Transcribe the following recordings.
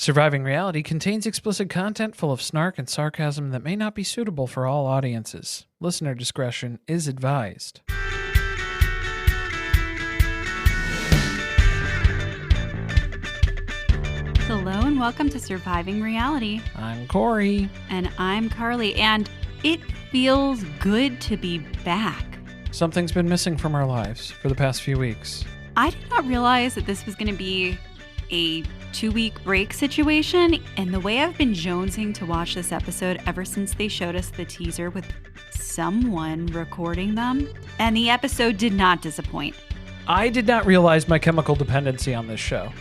Surviving Reality contains explicit content full of snark and sarcasm that may not be suitable for all audiences. Listener discretion is advised. Hello and welcome to Surviving Reality. I'm Corey. And I'm Carly, and it feels good to be back. Something's been missing from our lives for the past few weeks. I did not realize that this was going to be a 2-week break situation, and the way I've been jonesing to watch this episode ever since they showed us the teaser with someone recording them, and the episode did not disappoint. I did not realize my chemical dependency on this show.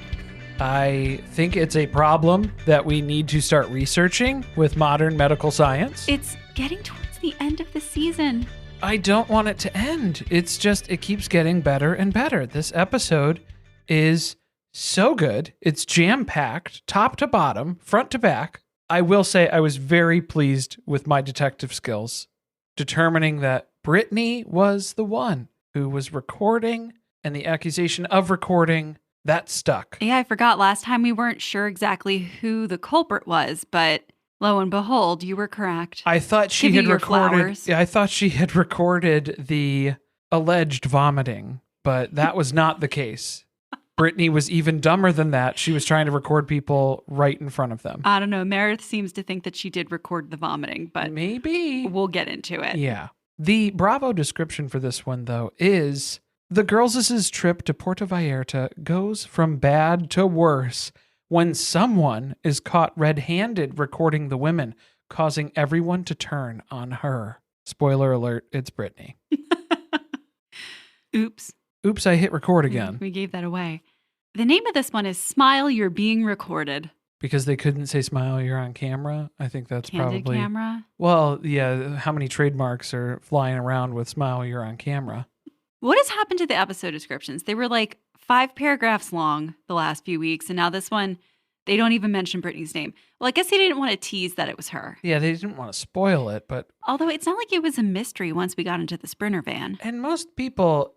I think it's a problem that we need to start researching with modern medical science. It's getting towards the end of the season. I don't want it to end. It's just, it keeps getting better and better. This episode is so good. It's jam-packed, top to bottom, front to back. I will say I was very pleased with my detective skills, determining that Britani was the one who was recording, and the accusation of recording, that stuck. Yeah, I forgot last time we weren't sure exactly who the culprit was, but lo and behold, you were correct. I thought she had recorded. Yeah, I thought she had recorded the alleged vomiting, but that was not the case. Britani was even dumber than that. She was trying to record people right in front of them. I don't know. Meredith seems to think that she did record the vomiting, but maybe we'll get into it. Yeah. The Bravo description for this one, though, is the girls' trip to Puerto Vallarta goes from bad to worse when someone is caught red-handed recording the women, causing everyone to turn on her. Spoiler alert, it's Britani. Oops. Oops, I hit record again. We gave that away. The name of this one is Smile, You're Being Recorded. Because they couldn't say smile, you're on camera. I think that's Candid probably... camera? Well, yeah, how many trademarks are flying around with smile, you're on camera? What has happened to the episode descriptions? They were like 5 paragraphs long the last few weeks, and now this one, they don't even mention Britani's name. Well, I guess they didn't want to tease that it was her. Yeah, they didn't want to spoil it, but... Although it's not like it was a mystery once we got into the Sprinter van. And most people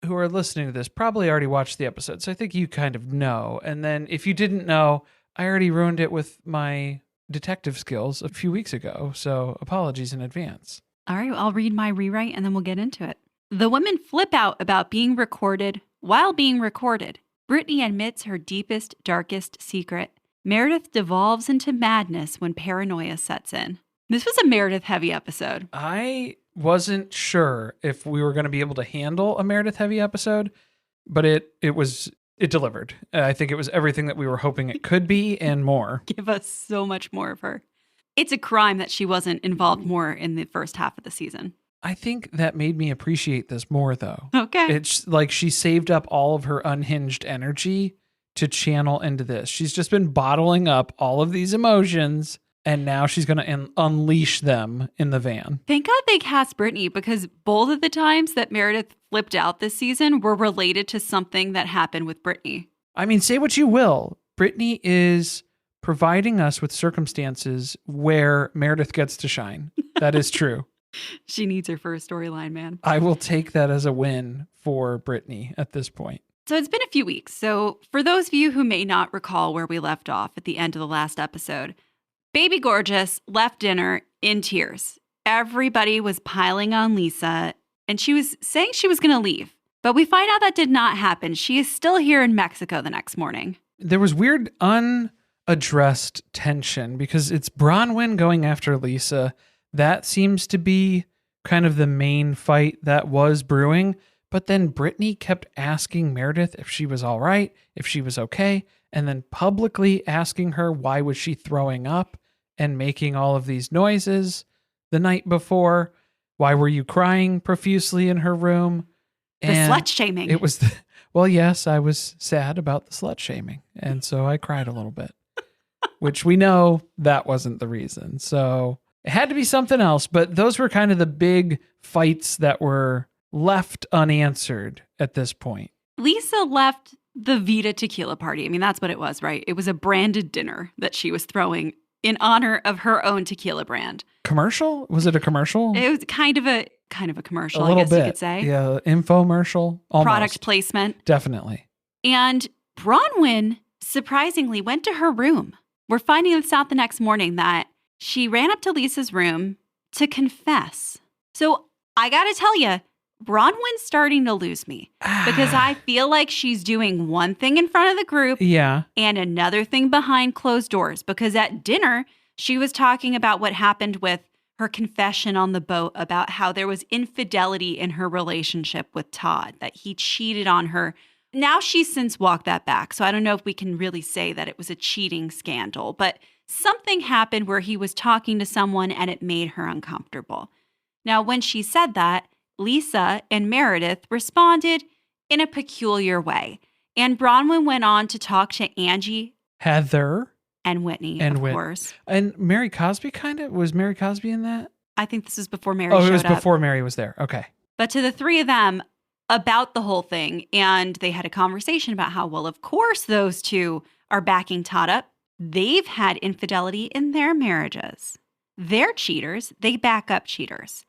who are listening to this probably already watched the episode, so I think you kind of know. And then if you didn't know, I already ruined it with my detective skills a few weeks ago, so apologies in advance. All right, I'll read my rewrite and then we'll get into it. The women flip out about being recorded while being recorded. Britani admits her deepest, darkest secret. Meredith devolves into madness when paranoia sets in. This was a Meredith-heavy episode. I wasn't sure if we were going to be able to handle a Meredith-heavy episode, but it delivered. I think it was everything that we were hoping it could be and more. Give us so much more of her. It's a crime that she wasn't involved more in the first half of the season. I think that made me appreciate this more, though. Okay. It's like she saved up all of her unhinged energy to channel into this. She's just been bottling up all of these emotions, and now she's going to unleash them in the van. Thank God they cast Britani, because both of the times that Meredith flipped out this season were related to something that happened with Britani. I mean, say what you will. Britani is providing us with circumstances where Meredith gets to shine. That is true. She needs her first storyline, man. I will take that as a win for Britani at this point. So it's been a few weeks. So for those of you who may not recall where we left off at the end of the last episode, Baby Gorgeous left dinner in tears. Everybody was piling on Lisa, and she was saying she was going to leave. But we find out that did not happen. She is still here in Mexico the next morning. There was weird unaddressed tension because it's Bronwyn going after Lisa. That seems to be kind of the main fight that was brewing. But then Britani kept asking Meredith if she was all right, if she was okay, and then publicly asking her why was she throwing up and making all of these noises the night before. Why were you crying profusely in her room? The slut shaming. It was, well, yes, I was sad about the slut shaming. And so I cried a little bit, which we know that wasn't the reason. So it had to be something else, but those were kind of the big fights that were left unanswered at this point. Lisa left the Vita tequila party. I mean, that's what it was, right? It was a branded dinner that she was throwing in honor of her own tequila brand. Commercial? Was it a commercial? It was kind of a commercial, I guess you could say. Yeah, infomercial. Almost. Product placement. Definitely. And Bronwyn surprisingly went to her room we're finding this out the next morning that she ran up to Lisa's room to confess. So I got to tell you, Bronwyn's starting to lose me because I feel like she's doing one thing in front of the group and another thing behind closed doors, because at dinner, she was talking about what happened with her confession on the boat about how there was infidelity in her relationship with Todd, that he cheated on her. Now she's since walked that back, so I don't know if we can really say that it was a cheating scandal, but something happened where he was talking to someone and it made her uncomfortable. Now, when she said that, Lisa and Meredith responded in a peculiar way. And Bronwyn went on to talk to Angie, Heather, and Whitney, of course. And Mary Cosby was Mary Cosby in that? I think this was before Mary showed up. Oh, it was before Mary was there. Okay. But to the three of them about the whole thing, and they had a conversation about how, well, of course those two are backing Todd up. They've had infidelity in their marriages. They're cheaters. They back up cheaters.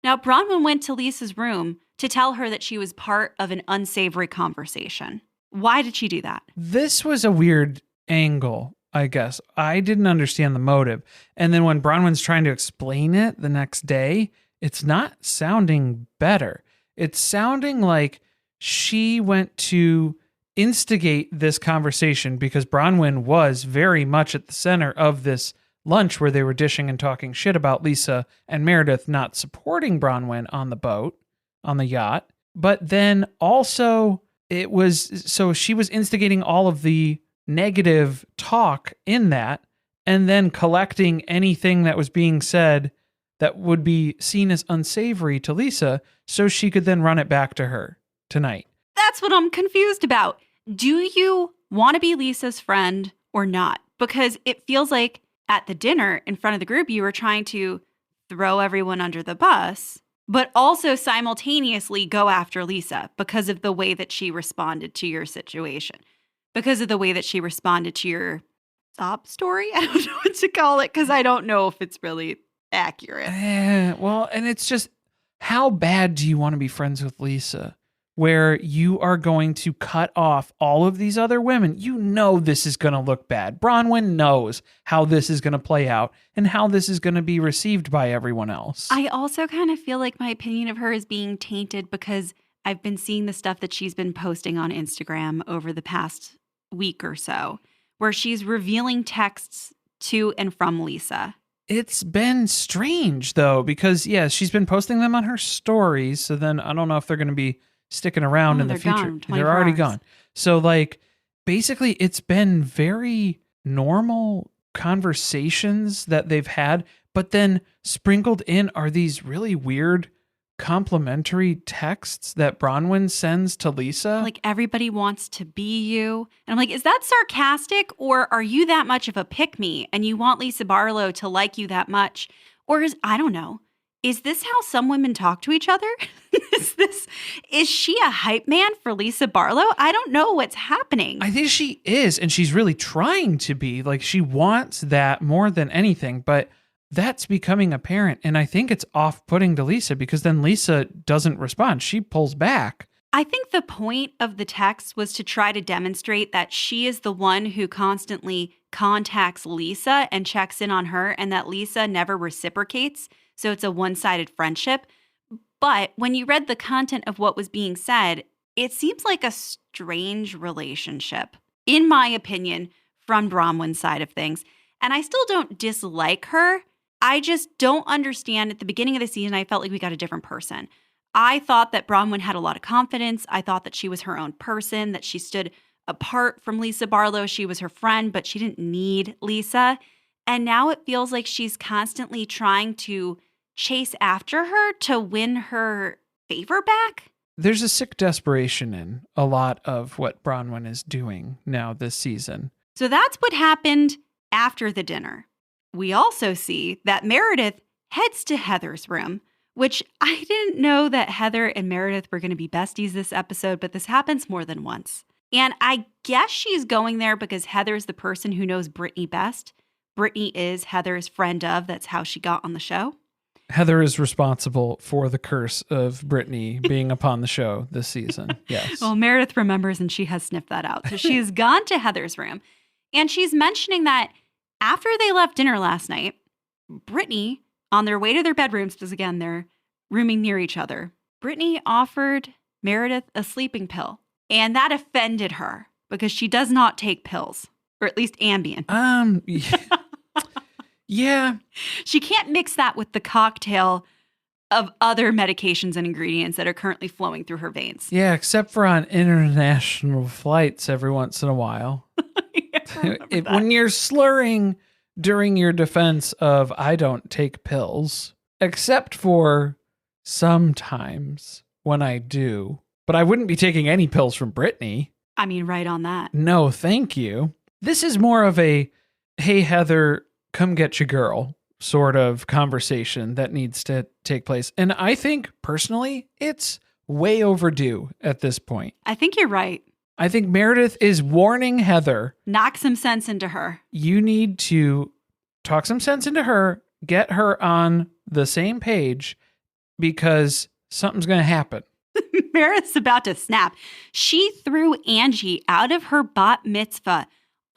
Now, Bronwyn went to Lisa's room to tell her that she was part of an unsavory conversation. Why did she do that? This was a weird angle, I guess. I didn't understand the motive. And then when Bronwyn's trying to explain it the next day, it's not sounding better. It's sounding like she went to instigate this conversation because Bronwyn was very much at the center of this lunch where they were dishing and talking shit about Lisa and Meredith not supporting Bronwyn on the boat, on the yacht. But then also so she was instigating all of the negative talk in that and then collecting anything that was being said that would be seen as unsavory to Lisa so she could then run it back to her tonight. That's what I'm confused about. Do you want to be Lisa's friend or not? Because it feels like at the dinner in front of the group, you were trying to throw everyone under the bus, but also simultaneously go after Lisa because of the way that she responded to your situation, because of the way that she responded to your sob story. I don't know what to call it because I don't know if it's really accurate. Well, and it's just, how bad do you want to be friends with Lisa? Where you are going to cut off all of these other women. You know this is going to look bad. Bronwyn knows how this is going to play out and how this is going to be received by everyone else. I also kind of feel like my opinion of her is being tainted because I've been seeing the stuff that she's been posting on Instagram over the past week or so, where she's revealing texts to and from Lisa. It's been strange, though, because, she's been posting them on her stories. So then I don't know if they're going to be sticking around in the future. They're already gone. So basically it's been very normal conversations that they've had, but then sprinkled in are these really weird complimentary texts that Bronwyn sends to Lisa. Like, everybody wants to be you. And I'm like, is that sarcastic, or are you that much of a pick-me and you want Lisa Barlow to like you that much? Or I don't know. Is this how some women talk to each other? Is she a hype man for Lisa Barlow? I don't know what's happening. I think she is, and she's really trying to be. Like, she wants that more than anything, but that's becoming apparent, and I think it's off-putting to Lisa because then Lisa doesn't respond. She pulls back. I think the point of the text was to try to demonstrate that she is the one who constantly contacts Lisa and checks in on her, and that Lisa never reciprocates. So it's a one-sided friendship. But when you read the content of what was being said, it seems like a strange relationship, in my opinion, from Bronwyn's side of things. And I still don't dislike her. I just don't understand. At the beginning of the season, I felt like we got a different person. I thought that Bronwyn had a lot of confidence. I thought that she was her own person, that she stood apart from Lisa Barlow. She was her friend, but she didn't need Lisa. And now it feels like she's constantly trying to chase after her to win her favor back. There's a sick desperation in a lot of what Bronwyn is doing now this season. So that's what happened after the dinner. We also see that Meredith heads to Heather's room, which I didn't know that Heather and Meredith were going to be besties this episode, but this happens more than once. And I guess she's going there because Heather's the person who knows Britani best. Britani is Heather's friend of. That's how she got on the show. Heather is responsible for the curse of Britani being upon the show this season. Yes. Well, Meredith remembers and she has sniffed that out. So she's gone to Heather's room and she's mentioning that After they left dinner last night, Britani, on their way to their bedrooms, because again, they're rooming near each other, Britani offered Meredith a sleeping pill. And that offended her because she does not take pills, or at least Ambien. Yeah. She can't mix that with the cocktail of other medications and ingredients that are currently flowing through her veins. Yeah, except for on international flights every once in a while. When you're slurring during your defense of, I don't take pills, except for sometimes when I do. But I wouldn't be taking any pills from Britani. I mean, right on that. No, thank you. This is more of a, hey, Heather, come get your girl sort of conversation that needs to take place. And I think, personally, it's way overdue at this point. I think you're right. I think Meredith is warning Heather. Knock some sense into her. You need to talk some sense into her, get her on the same page, because something's going to happen. Meredith's about to snap. She threw Angie out of her bat mitzvah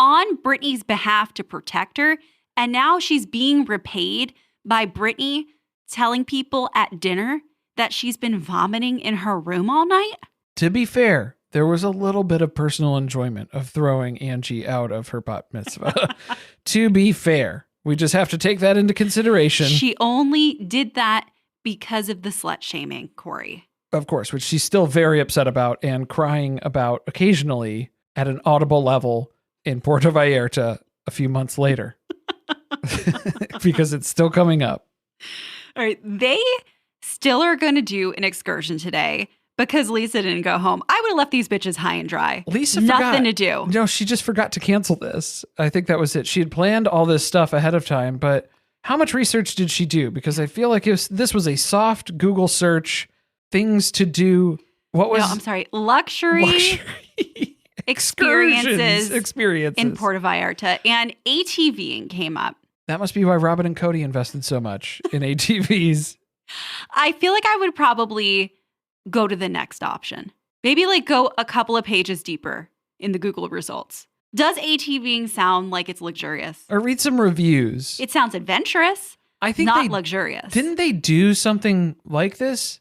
on Britani's behalf to protect her, and now she's being repaid by Britani telling people at dinner that she's been vomiting in her room all night. To be fair, there was a little bit of personal enjoyment of throwing Angie out of her bat mitzvah. To be fair, we just have to take that into consideration. She only did that because of the slut shaming, Corey. Of course, which she's still very upset about and crying about occasionally at an audible level in Puerto Vallarta a few months later. Because it's still coming up. All right. They still are going to do an excursion today because Lisa didn't go home. I would have left these bitches high and dry. Lisa forgot. Nothing to do. No, she just forgot to cancel this. I think that was it. She had planned all this stuff ahead of time, but how much research did she do? Because I feel like this was a soft Google search, things to do. What was? No, I'm sorry. Luxury experiences in Puerto Vallarta, and ATVing came up. That must be why Robin and Cody invested so much in ATVs. I feel like I would probably go to the next option. Maybe like go a couple of pages deeper in the Google results. Does ATVing sound like it's luxurious? Or read some reviews. It sounds adventurous, I think not luxurious. Didn't they do something like this?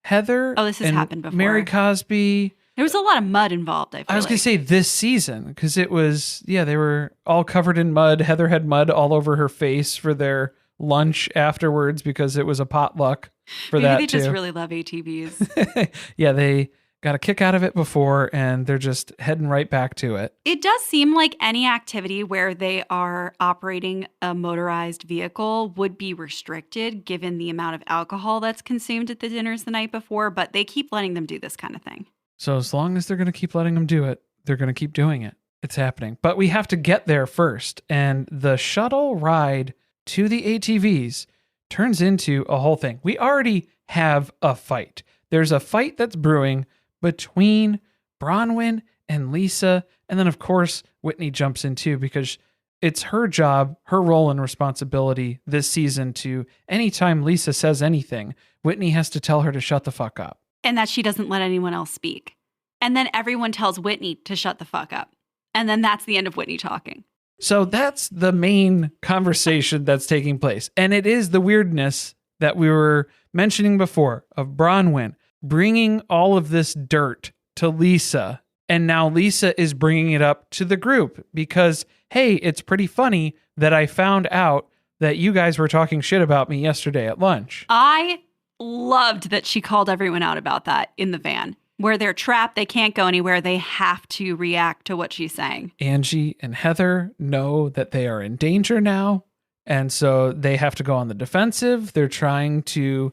Heather? Oh, this has happened before. Mary Cosby. There was a lot of mud involved, I was going to say this season, because it was, they were all covered in mud. Heather had mud all over her face for their lunch afterwards because it was a potluck for that, Maybe they just really love ATVs. Yeah, they got a kick out of it before, and they're just heading right back to it. It does seem like any activity where they are operating a motorized vehicle would be restricted given the amount of alcohol that's consumed at the dinners the night before, but they keep letting them do this kind of thing. So as long as they're going to keep letting them do it, they're going to keep doing it. It's happening. But we have to get there first. And the shuttle ride to the ATVs turns into a whole thing. We already have a fight. There's a fight that's brewing between Bronwyn and Lisa. And then, of course, Whitney jumps in too, because it's her job, her role and responsibility this season to, anytime Lisa says anything, Whitney has to tell her to shut the fuck up. And that she doesn't let anyone else speak. And then everyone tells Whitney to shut the fuck up. And then that's the end of Whitney talking. So that's the main conversation that's taking place. And it is the weirdness that we were mentioning before of Bronwyn bringing all of this dirt to Lisa. And now Lisa is bringing it up to the group because, hey, it's pretty funny that I found out that you guys were talking shit about me yesterday at lunch. I loved that she called everyone out about that in the van. Where they're trapped, they can't go anywhere. They have to react to what she's saying. Angie and Heather know that they are in danger now, and so they have to go on the defensive. They're trying to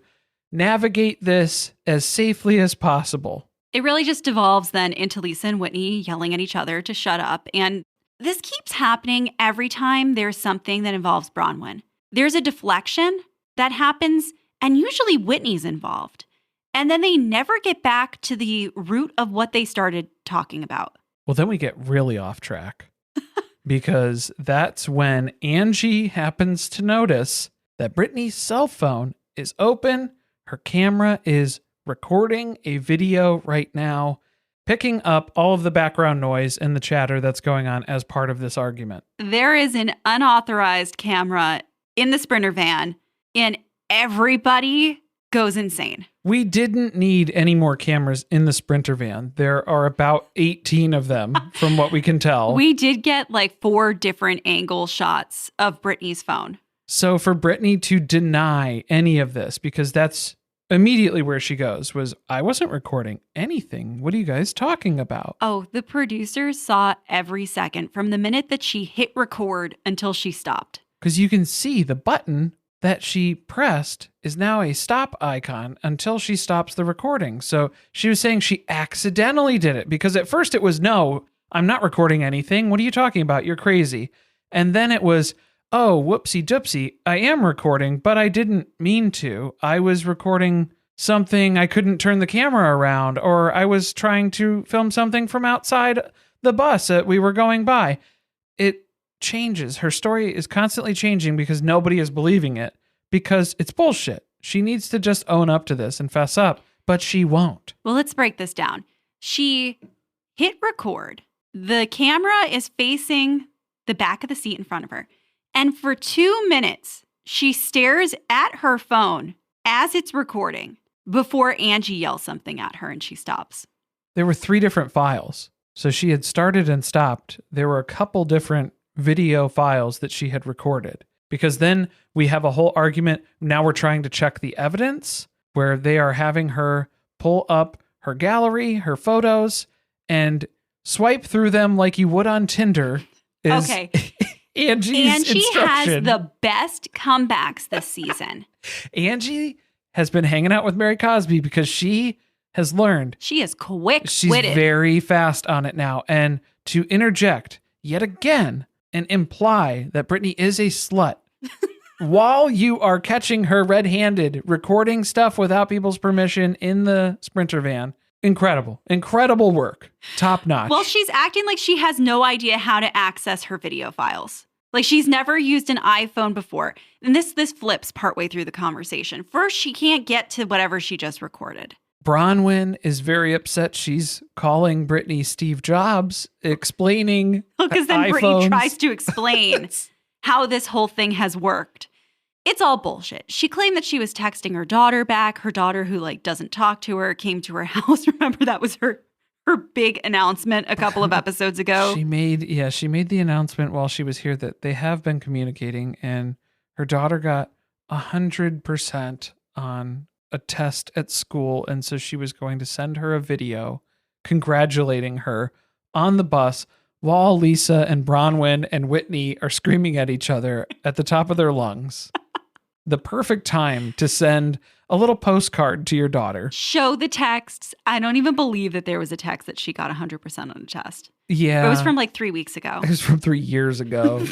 navigate this as safely as possible. It really just devolves then into Lisa and Whitney yelling at each other to shut up. And this keeps happening every time there's something that involves Bronwyn. There's a deflection that happens, and usually Whitney's involved. And then they never get back to the root of what they started talking about. Well, then we get really off track because that's when Angie happens to notice that Brittany's cell phone is open. Her camera is recording a video right now. picking up all of the background noise and the chatter that's going on as part of this argument. There is an unauthorized camera in the Sprinter van, and everybody goes insane. We didn't need any more cameras in the Sprinter van. There are about 18 of them from what we can tell. We did get like 4 different angle shots of Britney's phone. So for Britney to deny any of this, because that's immediately where she goes, was, I wasn't recording anything. What are you guys talking about? Oh, the producers saw every second from the minute that she hit record until she stopped. Because you can see the button that she pressed is now a stop icon until she stops the recording. So she was saying she accidentally did it, because at first it was, no, I'm not recording anything. What are you talking about? You're crazy. And then it was, oh, whoopsie doopsie, I am recording, but I didn't mean to. I was recording something, I couldn't turn the camera around, or I was trying to film something from outside the bus that we were going by. It changes. Her story is constantly changing because nobody is believing it, because it's bullshit. She needs to just own up to this and fess up, but she won't. Well, let's break this down. She hit record. The camera is facing the back of the seat in front of her. And for 2 minutes, she stares at her phone as it's recording before Angie yells something at her and she stops. There were 3 different files. So she had started and stopped. There were a couple different video files that she had recorded, because then we have a whole argument. Now we're trying to check the evidence, where they are having her pull up her gallery, her photos, and swipe through them like you would on Tinder. Okay. Angie's Angie instruction. has the best comebacks this season. Angie has been hanging out with Mary Cosby because she has learned. She is quick-witted. She's very fast on it now. And to interject yet again and imply that Britney is a slut while you are catching her red-handed recording stuff without people's permission in the Sprinter van. Incredible work. Top notch. Well, she's acting like she has no idea how to access her video files. Like she's never used an iPhone before. And this flips partway through the conversation. First, she can't get to whatever she just recorded. Bronwyn is very upset. She's calling Britney Steve Jobs, explaining Because then iPhones. Britney tries to explain how this whole thing has worked. It's all bullshit. She claimed that she was texting her daughter back. Her daughter, who like doesn't talk to her, came to her house. Remember, that was her big announcement a couple of episodes ago. She made the announcement while she was here that they have been communicating, and her daughter got 100% on a test at school, and so she was going to send her a video congratulating her on the bus while Lisa and Bronwyn and Whitney are screaming at each other at the top of their lungs. The perfect time to send a little postcard to your daughter. Show the texts. I don't even believe that there was a text that she got 100% on a test. Yeah. It was from like 3 weeks ago. It was from 3 years ago.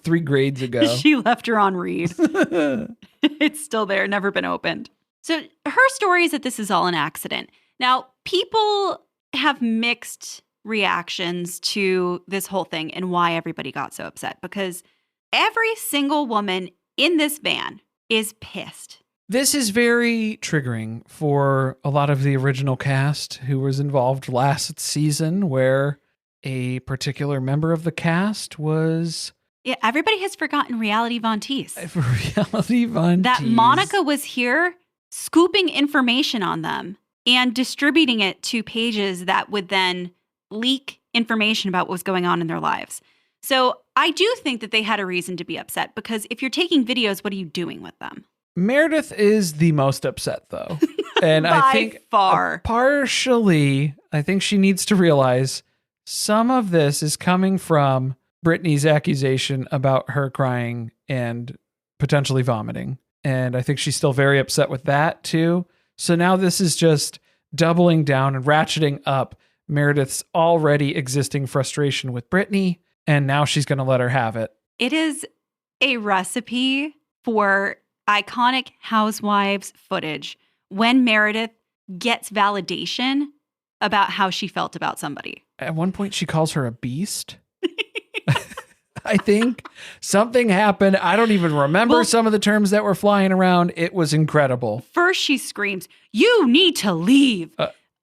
3 grades ago. She left her on read. It's still there, never been opened. So her story is that this is all an accident. Now, people have mixed reactions to this whole thing and why everybody got so upset, because every single woman in this van is pissed. This is very triggering for a lot of the original cast who was involved last season, where a particular member of the cast was... Yeah, everybody has forgotten Reality Von Teese. Reality Von That Teese. Monica was here scooping information on them and distributing it to pages that would then leak information about what was going on in their lives. So I do think that they had a reason to be upset, because if you're taking videos, what are you doing with them? Meredith is the most upset, though. And I think far. Partially, I think she needs to realize some of this is coming from Britney's accusation about her crying and potentially vomiting. And I think she's still very upset with that, too. So now this is just doubling down and ratcheting up Meredith's already existing frustration with Britney. And now she's going to let her have it. It is a recipe for iconic Housewives footage when Meredith gets validation about how she felt about somebody. At one point, she calls her a beast. I think something happened. I don't even remember some of the terms that were flying around. It was incredible. First, she screams, "You need to leave."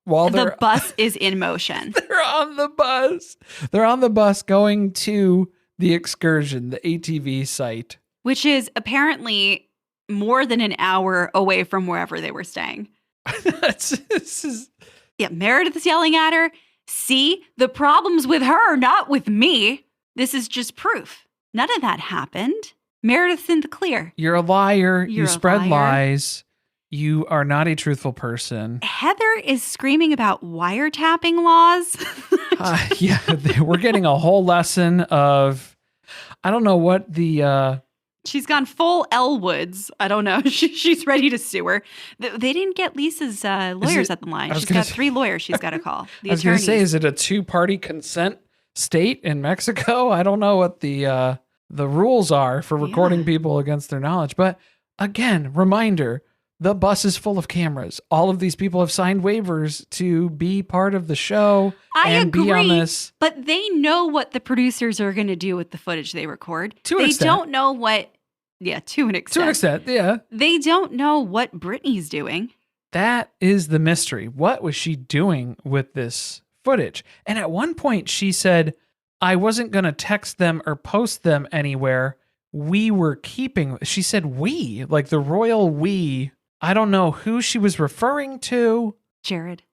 while The bus is in motion. they're on the bus. They're on the bus going to the excursion, the ATV site. Which is apparently more than an hour away from wherever they were staying. Yeah, Meredith is yelling at her. See, the problem's with her, not with me. This is just proof. None of that happened. Meredith's in the clear. You're a liar. You're you a spread liar. lies. You are not a truthful person. Heather is screaming about wiretapping laws. Yeah, we're getting a whole lesson of, I don't know what the... She's gone full Elwoods. I don't know. She's ready to sue her. They didn't get Lisa's lawyers at the line. She's got 3 lawyers she's got to call. I was going to say, is it a 2-party consent state in Mexico? I don't know what the rules are for recording people against their knowledge. But again, reminder, the bus is full of cameras. All of these people have signed waivers to be part of the show and agree, be on this. But they know what the producers are going to do with the footage they record. To an extent. They don't know what... Yeah, to an extent. To an extent, yeah. They don't know what Britney's doing. That is the mystery. What was she doing with this footage? And at one point she said, I wasn't going to text them or post them anywhere. We were keeping... She said we, like the royal we. I don't know who she was referring to. Jared.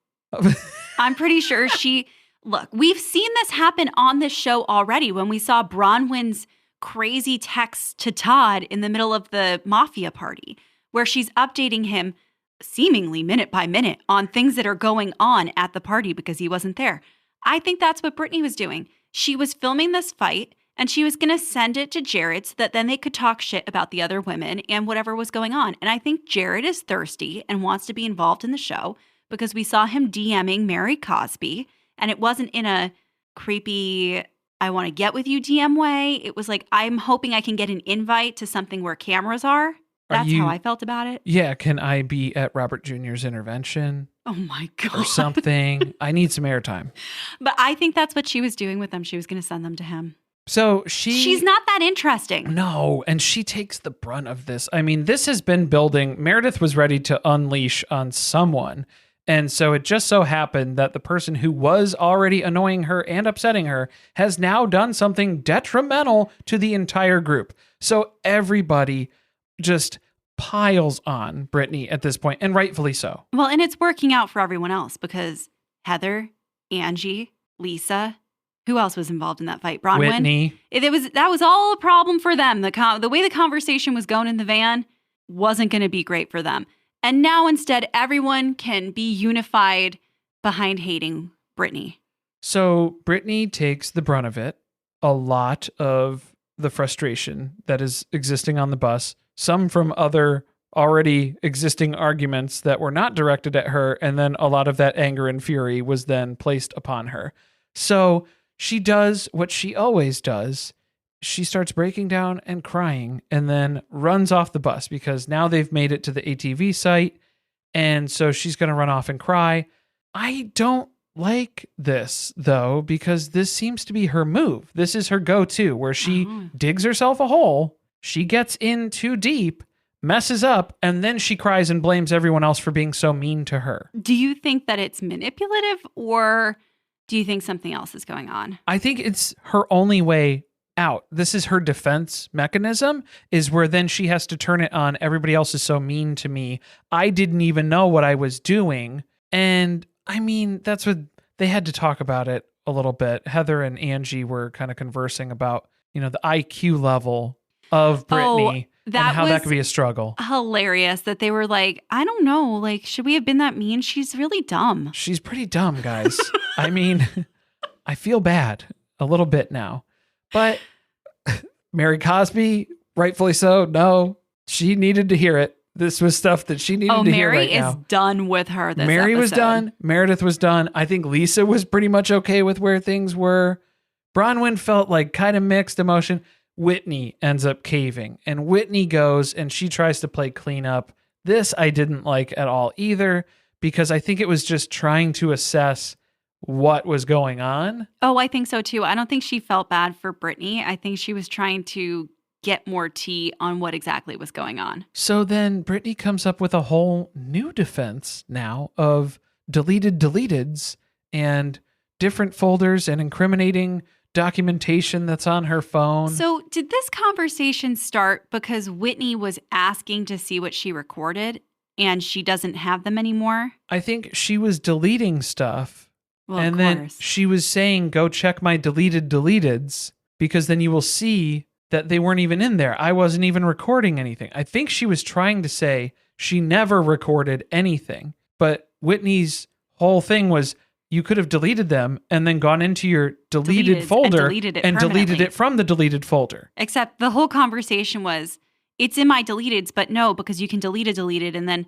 I'm pretty sure she... Look, we've seen this happen on this show already when we saw Bronwyn's crazy text to Todd in the middle of the mafia party, where she's updating him seemingly minute by minute on things that are going on at the party because he wasn't there. I think that's what Britney was doing. She was filming this fight and she was going to send it to Jared so that then they could talk shit about the other women and whatever was going on. And I think Jared is thirsty and wants to be involved in the show because we saw him DMing Mary Cosby, and it wasn't in a creepy, I want to get with you DM way. It was like, I'm hoping I can get an invite to something where cameras are. That's how I felt about it. Yeah, can I be at Robert Jr.'s intervention? Oh my God. Or something. I need some airtime. But I think that's what she was doing with them. She was going to send them to him. So she's not that interesting. No, and she takes the brunt of this. I mean, this has been building. Meredith was ready to unleash on someone. And so it just so happened that the person who was already annoying her and upsetting her has now done something detrimental to the entire group. So everybody just piles on Britney at this point, and rightfully so. Well, and it's working out for everyone else because Heather, Angie, Lisa, who else was involved in that fight? Bronwyn. Whitney. That was all a problem for them. The way the conversation was going in the van wasn't going to be great for them. And now instead, everyone can be unified behind hating Britney. So Britney takes the brunt of it. A lot of the frustration that is existing on the bus, some from other already existing arguments that were not directed at her, and then a lot of that anger and fury was then placed upon her. So she does what she always does. She starts breaking down and crying and then runs off the bus because now they've made it to the ATV site. And so she's going to run off and cry. I don't like this, though, because this seems to be her move. This is her go-to, where she digs herself a hole, she gets in too deep, messes up, and then she cries and blames everyone else for being so mean to her. Do you think that it's manipulative, or do you think something else is going on? I think it's her only way out. This is her defense mechanism, is where then she has to turn it on. Everybody else is so mean to me. I didn't even know what I was doing. And I mean, that's what they had to talk about it a little bit. Heather and Angie were kind of conversing about, the IQ level of Britney and how that could be a struggle. Hilarious that they were like, I don't know, like, should we have been that mean? She's really dumb. She's pretty dumb, guys. I mean, I feel bad a little bit now. But Mary Cosby, rightfully so, no, she needed to hear it. This was stuff that she needed to hear right now. Mary is done with her this Mary episode. was done. Meredith was done. I think Lisa was pretty much okay with where things were. Bronwyn felt like kind of mixed emotion. Whitney ends up caving. And Whitney goes and she tries to play cleanup. This I didn't like at all either, because I think it was just trying to assess what was going on. Oh, I think so too. I don't think she felt bad for Britney. I think she was trying to get more tea on what exactly was going on. So then Britney comes up with a whole new defense now of deleted deleteds and different folders and incriminating documentation that's on her phone. So did this conversation start because Whitney was asking to see what she recorded and she doesn't have them anymore? I think she was deleting stuff. Well, and of then course. she was saying, go check my deleted deleteds, because then you will see that they weren't even in there. I wasn't even recording anything. I think she was trying to say she never recorded anything. But Whitney's whole thing was, you could have deleted them and then gone into your deleted folder and deleted it from the deleted folder. Except the whole conversation was, it's in my deleteds, but no, because you can delete a deleted and then,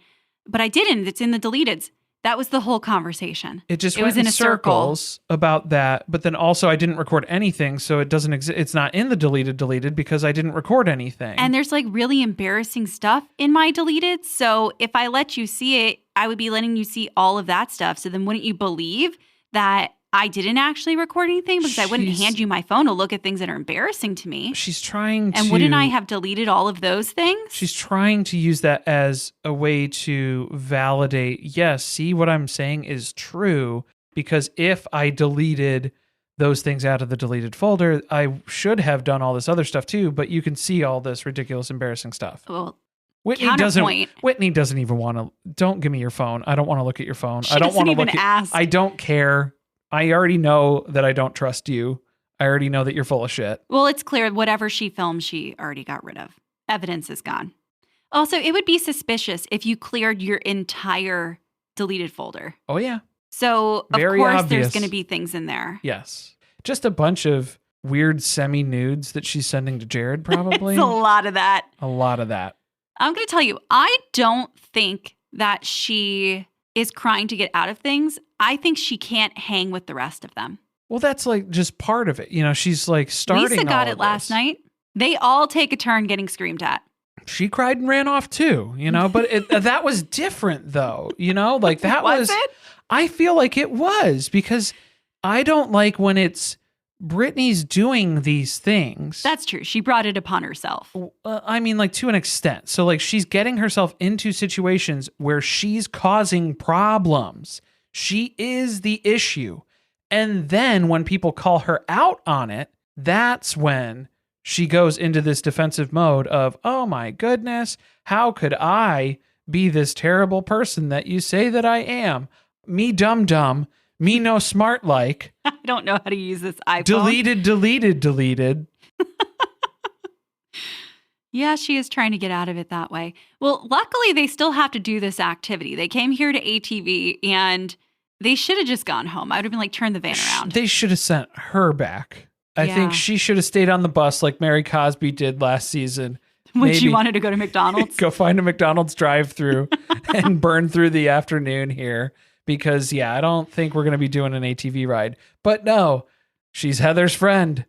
but I didn't, it's in the deleteds. That was the whole conversation. It was in circles about that, but then also I didn't record anything, so it doesn't exist. It's not in the deleted because I didn't record anything. And there's like really embarrassing stuff in my deleted. So if I let you see it, I would be letting you see all of that stuff. So then wouldn't you believe that I didn't actually record anything? Because I wouldn't hand you my phone to look at things that are embarrassing to me. She's trying to... And wouldn't I have deleted all of those things? She's trying to use that as a way to validate, yes, see what I'm saying is true, because if I deleted those things out of the deleted folder, I should have done all this other stuff too, but you can see all this ridiculous, embarrassing stuff. Well, Whitney doesn't even want to... Don't give me your phone. I don't want to look at your phone. I don't want to look at... I don't care. I already know that I don't trust you. I already know that you're full of shit. Well, it's clear whatever she filmed, she already got rid of. Evidence is gone. Also, it would be suspicious if you cleared your entire deleted folder. Oh, yeah. So, of Very course, obvious. there's going to be things in there. Yes. Just a bunch of weird semi-nudes that she's sending to Jared, probably. It's a lot of that. A lot of that. I'm going to tell you, I don't think that she is crying to get out of things. I think she can't hang with the rest of them. Well, that's like just part of it. You know, she's like starting Lisa got all it of last this. night. They all take a turn getting screamed at. She cried and ran off too, you know, but that was different though, you know, like that Was it? I feel like it was, because I don't like when it's Britney's doing these things. That's true. She brought it upon herself. I mean, like to an extent. So like she's getting herself into situations where she's causing problems. She is the issue. And then when people call her out on it, that's when she goes into this defensive mode of, oh my goodness, how could I be this terrible person that you say that I am? Me dumb, me no smart like. I don't know how to use this iPhone. Deleted. Yeah, she is trying to get out of it that way. Well, luckily, they still have to do this activity. They came here to ATV and they should have just gone home. I would have been like, turn the van around. They should have sent her back. I think she should have stayed on the bus like Mary Cosby did last season. When she wanted to go to McDonald's. Go find a McDonald's drive-thru and burn through the afternoon here. Because, yeah, I don't think we're going to be doing an ATV ride. But no, she's Heather's friend.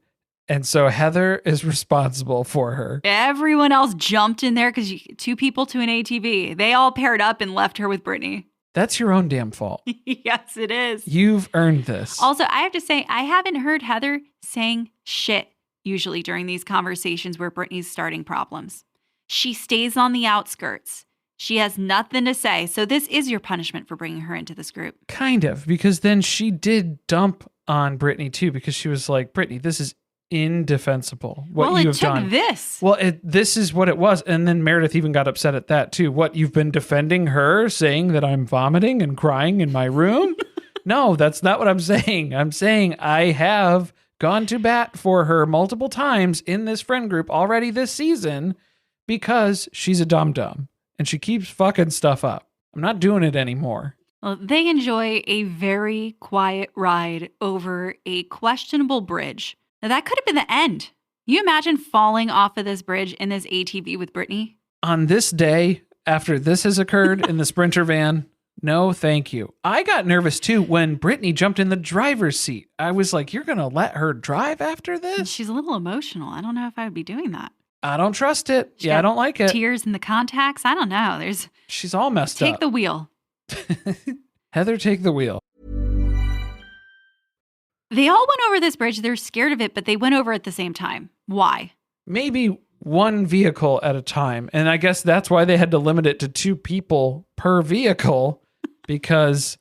And so Heather is responsible for her. Everyone else jumped in there because 2 people to an ATV. They all paired up and left her with Britney. That's your own damn fault. Yes, it is. You've earned this. Also, I have to say, I haven't heard Heather saying shit usually during these conversations where Britney's starting problems. She stays on the outskirts. She has nothing to say. So this is your punishment for bringing her into this group. Kind of, because then she did dump on Britney too, because she was like, Britney, this is indefensible what you have done. This. Well, this is what it was. And then Meredith even got upset at that too. What, you've been defending her, saying that I'm vomiting and crying in my room? No, that's not what I'm saying. I'm saying I have gone to bat for her multiple times in this friend group already this season because she's a dum-dum and she keeps fucking stuff up. I'm not doing it anymore. Well, they enjoy a very quiet ride over a questionable bridge. Now, that could have been the end. You imagine falling off of this bridge in this ATV with Britney? On this day, after this has occurred in the Sprinter van, no, thank you. I got nervous too when Britney jumped in the driver's seat. I was like, you're going to let her drive after this? She's a little emotional. I don't know if I would be doing that. I don't trust it. I don't like it. Tears in the contacts. I don't know. She's all messed up. Take the wheel. Heather, take the wheel. They all went over this bridge. They're scared of it, but they went over at the same time. Why? Maybe one vehicle at a time. And I guess that's why they had to limit it to 2 people per vehicle, because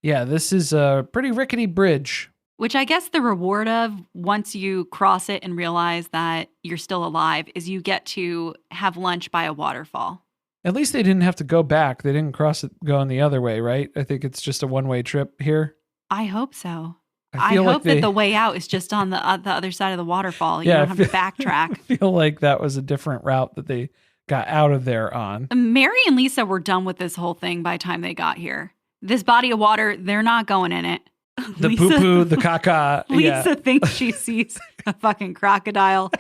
Yeah, this is a pretty rickety bridge. Which I guess the reward of once you cross it and realize that you're still alive is you get to have lunch by a waterfall. At least they didn't have to go back. They didn't cross it going the other way, right? I think it's just a one-way trip here. I hope so. I I feel hope like that the way out is just on the other side of the waterfall. You Yeah, don't have to I backtrack. feel like that was a different route that they got out of there on. Mary and Lisa were done with this whole thing by the time they got here. This body of water, they're not going in it. The poo-poo, the caca. Lisa thinks she sees a fucking crocodile.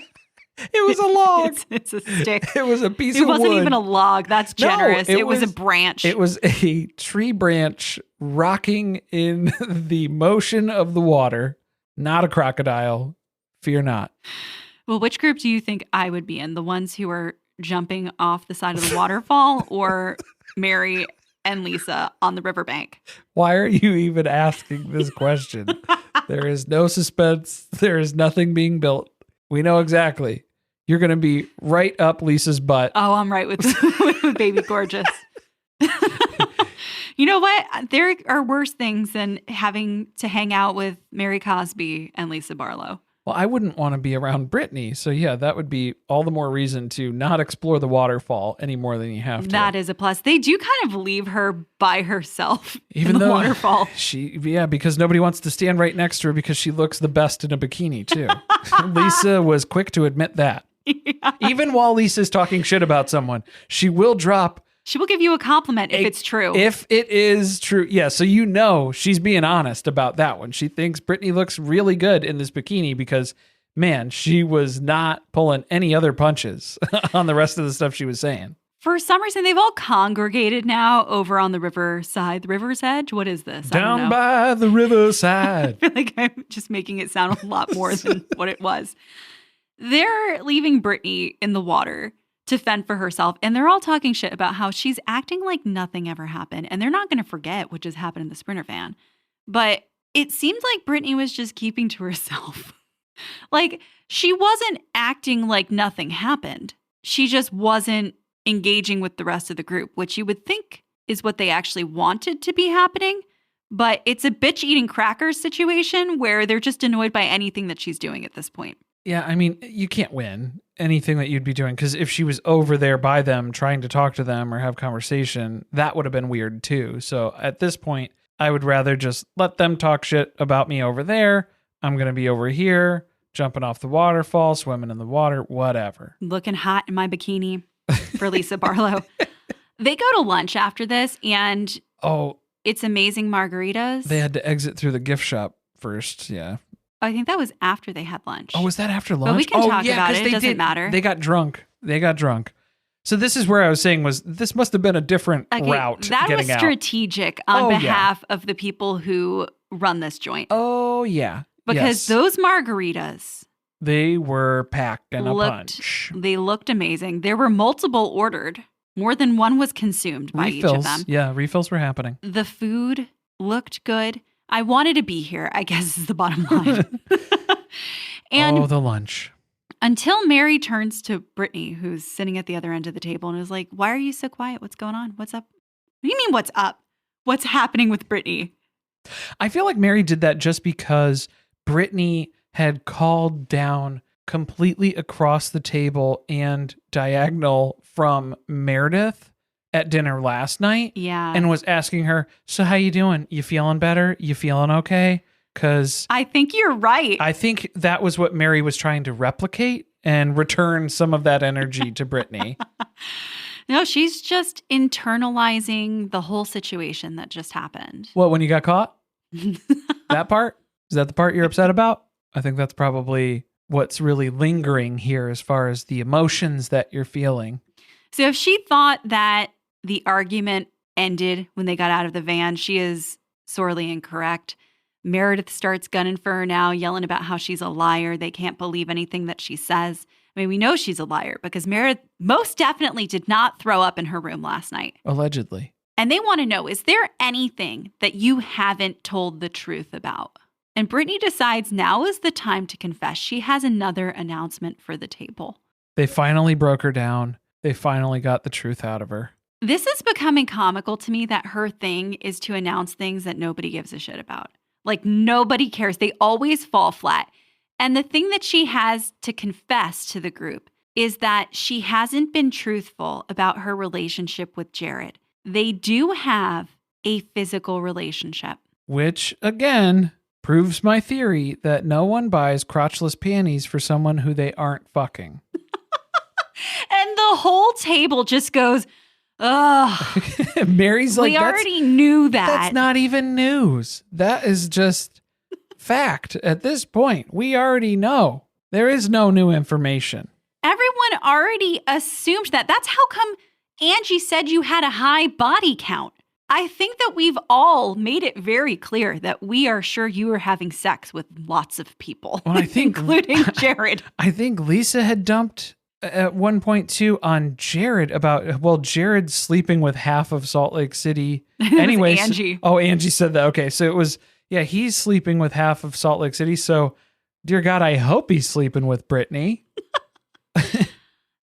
It was a log. It's a stick. It was a piece of wood. It wasn't even a log. That's generous. No, it was a branch. It was a tree branch rocking in the motion of the water. Not a crocodile. Fear not. Well, which group do you think I would be in? The ones who are jumping off the side of the waterfall or Mary and Lisa on the riverbank? Why are you even asking this question? There is no suspense. There is nothing being built. We know exactly. You're going to be right up Lisa's butt. Oh, I'm right with Baby Gorgeous. You know what? There are worse things than having to hang out with Mary Cosby and Lisa Barlow. Well, I wouldn't want to be around Britani. So yeah, that would be all the more reason to not explore the waterfall any more than you have to. That is a plus. They do kind of leave her by herself Even in the though waterfall. Because nobody wants to stand right next to her because she looks the best in a bikini too. Lisa was quick to admit that. Yeah. Even while Lisa's talking shit about someone, she will give you a compliment if it's true. If it is true. Yeah. So you know she's being honest about that one. She thinks Britani looks really good in this bikini because, man, she was not pulling any other punches on the rest of the stuff she was saying. For some reason, they've all congregated now over on the riverside. The river's edge? What is this? Down by the riverside. I feel like I'm just making it sound a lot more than what it was. They're leaving Britani in the water to fend for herself. And they're all talking shit about how she's acting like nothing ever happened. And they're not going to forget what just happened in the Sprinter van. But it seemed like Britani was just keeping to herself. Like, she wasn't acting like nothing happened. She just wasn't engaging with the rest of the group, which you would think is what they actually wanted to be happening. But it's a bitch eating crackers situation where they're just annoyed by anything that she's doing at this point. Yeah, I mean, you can't win anything that you'd be doing because if she was over there by them trying to talk to them or have conversation, that would have been weird too. So at this point, I would rather just let them talk shit about me over there. I'm going to be over here, jumping off the waterfall, swimming in the water, whatever. Looking hot in my bikini for Lisa Barlow. They go to lunch after this and it's amazing margaritas. They had to exit through the gift shop first, yeah. I think that was after they had lunch. Oh, was that after lunch? But we can talk about it. It doesn't matter. They got drunk. So this is where I was saying this must have been a different route. That was strategic on behalf yeah. of the people who run this joint. Oh, yeah. Because those margaritas, they were packed in a punch. They looked amazing. There were multiple ordered. More than one was consumed by each of them. Yeah, refills were happening. The food looked good. I wanted to be here, I guess is the bottom line. And the lunch. Until Mary turns to Britani, who's sitting at the other end of the table, and is like, why are you so quiet? What's going on? What's up? What do you mean, what's up? What's happening with Britani? I feel like Mary did that just because Britani had called down completely across the table and diagonal from Meredith at dinner last night. Yeah. And was asking her, so how you doing? You feeling better? You feeling okay? Because I think you're right. I think that was what Mary was trying to replicate and return some of that energy to Britani. No, she's just internalizing the whole situation that just happened. What, when you got caught? That part? Is that the part you're upset about? I think that's probably what's really lingering here as far as the emotions that you're feeling. So if she thought that the argument ended when they got out of the van, she is sorely incorrect. Meredith starts gunning for her now, yelling about how she's a liar. They can't believe anything that she says. I mean, we know she's a liar because Meredith most definitely did not throw up in her room last night. Allegedly. And they want to know, is there anything that you haven't told the truth about? And Britani decides now is the time to confess. She has another announcement for the table. They finally broke her down. They finally got the truth out of her. This is becoming comical to me that her thing is to announce things that nobody gives a shit about. Like, nobody cares. They always fall flat. And the thing that she has to confess to the group is that she hasn't been truthful about her relationship with Jared. They do have a physical relationship. Which, again, proves my theory that no one buys crotchless panties for someone who they aren't fucking. And the whole table just goes, ugh. Mary's like, we already knew that. That's not even news. That is just fact. At this point, we already know. There is no new information. Everyone already assumed that. That's how come Angie said you had a high body count. I think that we've all made it very clear that we are sure you were having sex with lots of people, well, I think, including Jared. I think Lisa had dumped at one point too on Jared about, well, Jared's sleeping with half of Salt Lake City. Anyways, Angie. Oh, Angie said that. Okay, so it was, yeah, he's sleeping with half of Salt Lake City. So, dear God, I hope he's sleeping with Britani.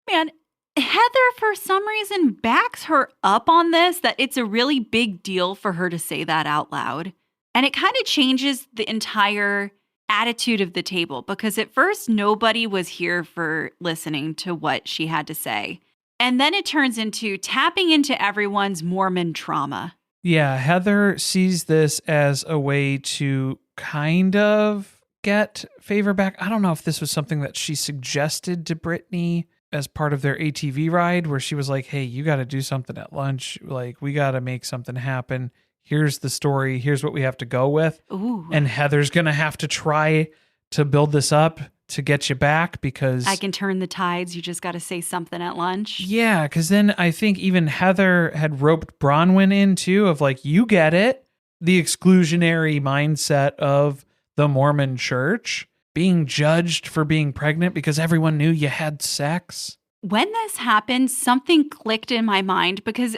Man, Heather, for some reason, backs her up on this, that it's a really big deal for her to say that out loud. And it kind of changes the entire attitude of the table, because at first nobody was here for listening to what she had to say. And then it turns into tapping into everyone's Mormon trauma. Yeah, Heather sees this as a way to kind of get favor back. I don't know if this was something that she suggested to Britani as part of their ATV ride, where she was like, hey, you got to do something at lunch. Like, we got to make something happen. Here's the story. Here's what we have to go with. Ooh. And Heather's going to have to try to build this up to get you back, because I can turn the tides. You just got to say something at lunch. Yeah, because then I think even Heather had roped Bronwyn in too, of like, you get it. The exclusionary mindset of the Mormon church, being judged for being pregnant because everyone knew you had sex. When this happened, something clicked in my mind, because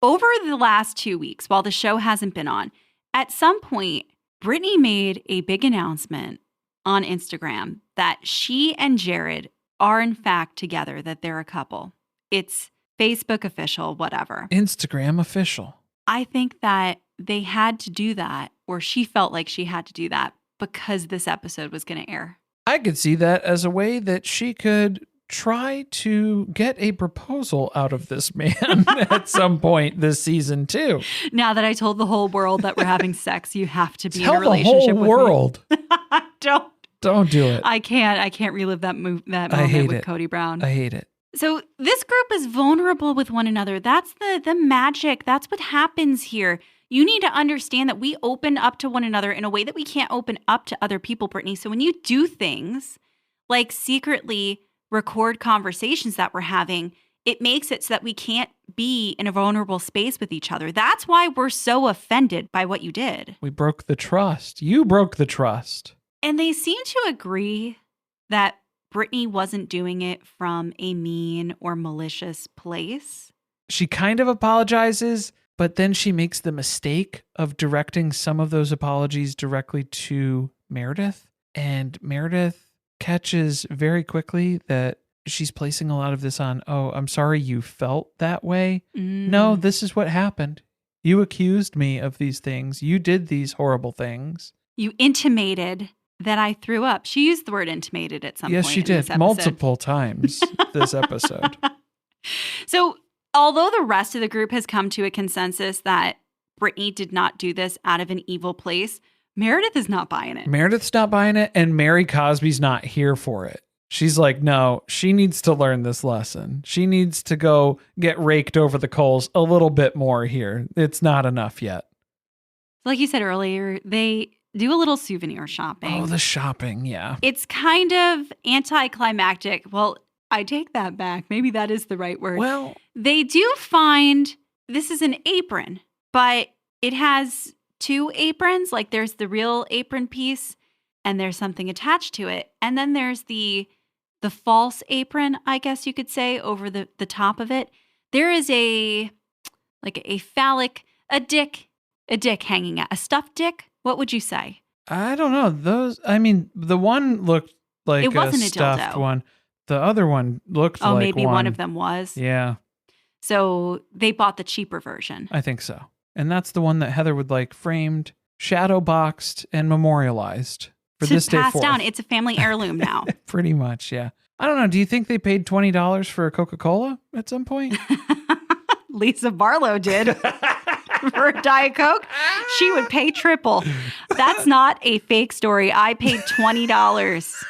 over the last 2 weeks, while the show hasn't been on, at some point, Britani made a big announcement on Instagram that she and Jared are in fact together, that they're a couple. It's Facebook official, whatever. Instagram official. I think that they had to do that, or she felt like she had to do that, because this episode was going to air. I could see that as a way that she could try to get a proposal out of this man at some point this season too. Now that I told the whole world that we're having sex, you have to be Tell in a relationship the whole with world. me. Don't do it. I can't relive that moment with Cody Brown. I hate it. So this group is vulnerable with one another. That's the magic. That's what happens here. You need to understand that we open up to one another in a way that we can't open up to other people, Britani. So when you do things like secretly record conversations that we're having, it makes it so that we can't be in a vulnerable space with each other. That's why we're so offended by what you did. We broke the trust. You broke the trust. And they seem to agree that Britani wasn't doing it from a mean or malicious place. She kind of apologizes, but then she makes the mistake of directing some of those apologies directly to Meredith. And Meredith catches very quickly that she's placing a lot of this on, oh, I'm sorry you felt that way. No, this is what happened. You accused me of these things. You did these horrible things. You intimated that I threw up. She used the word intimated at some point. Yes, she did. Multiple times this episode. So although the rest of the group has come to a consensus that Britani did not do this out of an evil place, Meredith is not buying it. Meredith's not buying it, and Mary Cosby's not here for it. She's like, no, she needs to learn this lesson. She needs to go get raked over the coals a little bit more here. It's not enough yet. Like you said earlier, they do a little souvenir shopping. Oh, the shopping, yeah. It's kind of anticlimactic. Well, I take that back. Maybe that is the right word. Well, they do find this is an apron, but it has two aprons. Like there's the real apron piece and there's something attached to it. And then there's the false apron, I guess you could say, over the top of it. There is a dick hanging out, a stuffed dick. What would you say? I don't know. The one looked like it wasn't a stuffed dildo. one. The other one looked like maybe one of them was. Yeah. So they bought the cheaper version. I think so. And that's the one that Heather would like framed, shadow boxed, and memorialized for To this day pass forth. down. It's a family heirloom now. Pretty much, yeah. I don't know. Do you think they paid $20 for a Coca-Cola at some point? Lisa Barlow did for a Diet Coke. She would pay triple. That's not a fake story. I paid $20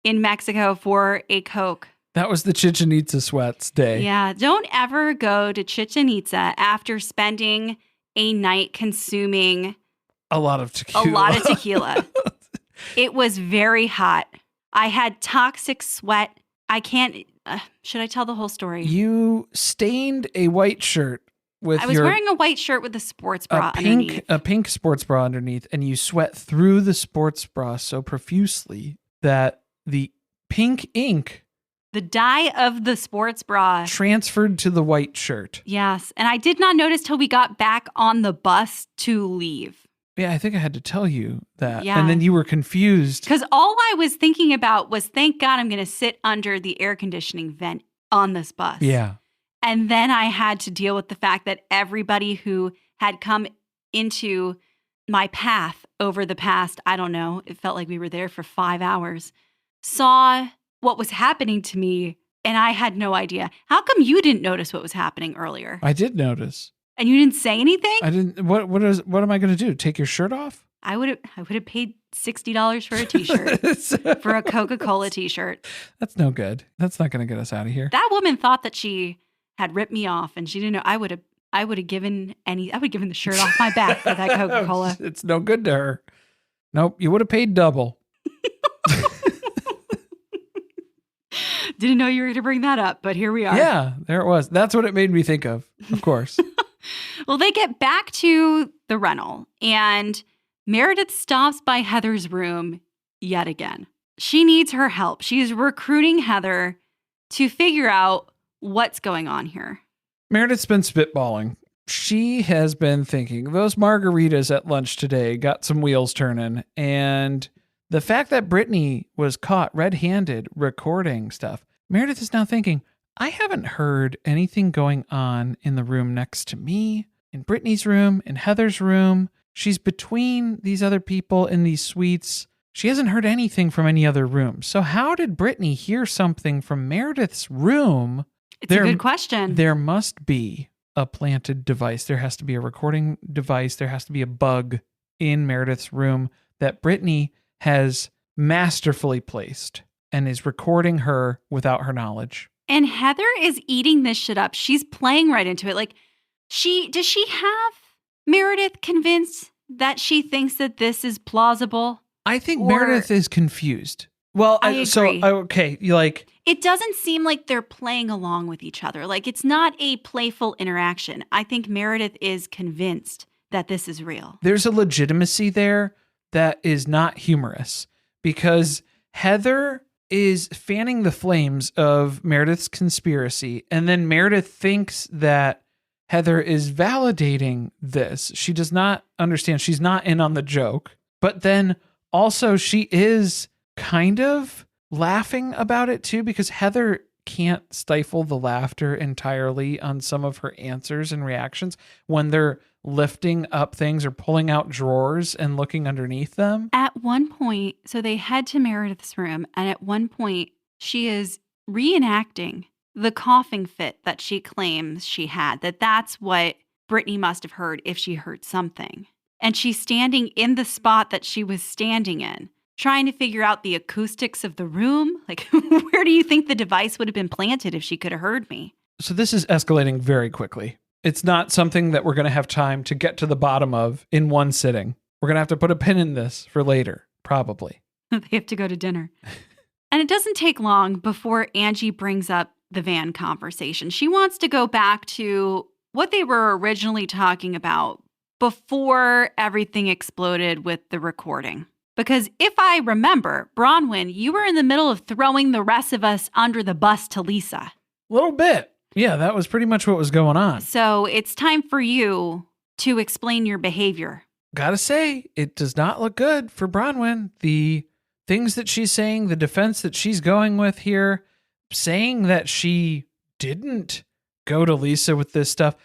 in Mexico for a Coke. That was the Chichen Itza sweats day. Yeah. Don't ever go to Chichen Itza after spending a night consuming A lot of tequila. It was very hot. I had toxic sweat. I can't. Should I tell the whole story? You stained a white shirt with I was wearing a white shirt with a sports bra underneath. A pink sports bra underneath, and you sweat through the sports bra so profusely that the pink ink, the dye of the sports bra, transferred to the white shirt. Yes. And I did not notice till we got back on the bus to leave. Yeah, I think I had to tell you that. Yeah. And then you were confused. Because all I was thinking about was, thank God I'm going to sit under the air conditioning vent on this bus. Yeah. And then I had to deal with the fact that everybody who had come into my path over the past, I don't know, it felt like we were there for 5 hours, saw what was happening to me. And I had no idea. How come you didn't notice what was happening earlier? I did notice. And you didn't say anything? I didn't. What am I going to do? Take your shirt off? I would have paid $60 for a t-shirt, for a Coca-Cola t-shirt. That's no good. That's not going to get us out of here. That woman thought that she had ripped me off, and she didn't know. I would have given the shirt off my back for that Coca-Cola. It's no good to her. Nope, you would have paid double. Didn't know you were going to bring that up, but here we are. Yeah, there it was. That's what it made me think of course. Well, they get back to the rental, and Meredith stops by Heather's room yet again. She needs her help. She's recruiting Heather to figure out what's going on here. Meredith's been spitballing. She has been thinking, those margaritas at lunch today got some wheels turning. And the fact that Britani was caught red-handed recording stuff, Meredith is now thinking, I haven't heard anything going on in the room next to me, in Britani's room, in Heather's room. She's between these other people in these suites. She hasn't heard anything from any other room. So how did Britani hear something from Meredith's room? It's a good question. There must be a planted device. There has to be a recording device. There has to be a bug in Meredith's room that Britani has masterfully placed and is recording her without her knowledge. And Heather is eating this shit up. She's playing right into it. Like, does she have Meredith convinced that she thinks that this is plausible? I think Meredith is confused. Well, I agree. So, okay, it doesn't seem like they're playing along with each other. Like, it's not a playful interaction. I think Meredith is convinced that this is real. There's a legitimacy there that is not humorous because Heather is fanning the flames of Meredith's conspiracy, and then Meredith thinks that Heather is validating this. She does not understand. She's not in on the joke, but then also she is kind of laughing about it too, because Heather can't stifle the laughter entirely on some of her answers and reactions when they're lifting up things or pulling out drawers and looking underneath them. At one point, so they head to Meredith's room, and at one point, she is reenacting the coughing fit that she claims she had, that's what Britani must have heard if she heard something. And she's standing in the spot that she was standing in, trying to figure out the acoustics of the room. Like, where do you think the device would have been planted if she could have heard me? So this is escalating very quickly. It's not something that we're going to have time to get to the bottom of in one sitting. We're going to have to put a pin in this for later, probably. They have to go to dinner. And it doesn't take long before Angie brings up the van conversation. She wants to go back to what they were originally talking about before everything exploded with the recording. Because if I remember, Bronwyn, you were in the middle of throwing the rest of us under the bus to Lisa. A little bit. Yeah, that was pretty much what was going on. So it's time for you to explain your behavior. Gotta say, it does not look good for Bronwyn. The things that she's saying, the defense that she's going with here, saying that she didn't go to Lisa with this stuff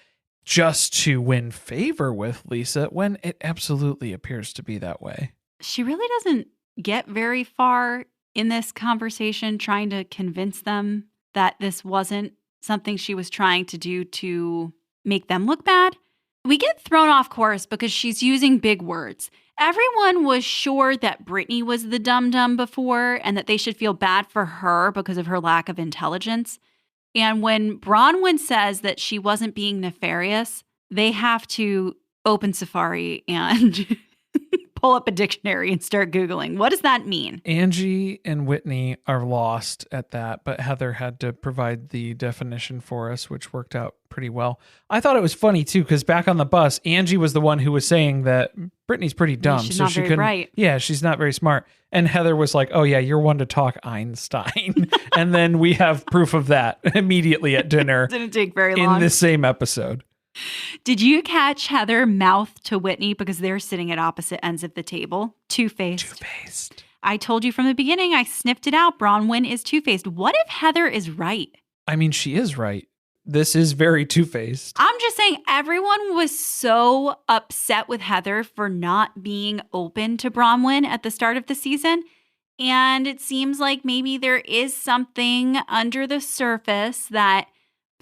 just to win favor with Lisa when it absolutely appears to be that way. She really doesn't get very far in this conversation trying to convince them that this wasn't something she was trying to do to make them look bad. We get thrown off course because she's using big words. Everyone was sure that Britani was the dum-dum before and that they should feel bad for her because of her lack of intelligence. And when Bronwyn says that she wasn't being nefarious, they have to open Safari and pull up a dictionary and start Googling. What does that mean? Angie and Whitney are lost at that, but Heather had to provide the definition for us, which worked out pretty well. I thought it was funny too, because back on the bus, Angie was the one who was saying that Brittany's pretty dumb. She's not very bright. Yeah, she's not very smart. And Heather was like, oh yeah, you're one to talk Einstein. And then we have proof of that immediately at dinner. Didn't take very long. In the same episode. Did you catch Heather mouth to Whitney because they're sitting at opposite ends of the table? Two-faced. Two-faced. I told you from the beginning, I sniffed it out. Bronwyn is two-faced. What if Heather is right? I mean, she is right. This is very two-faced. I'm just saying everyone was so upset with Heather for not being open to Bronwyn at the start of the season. And it seems like maybe there is something under the surface that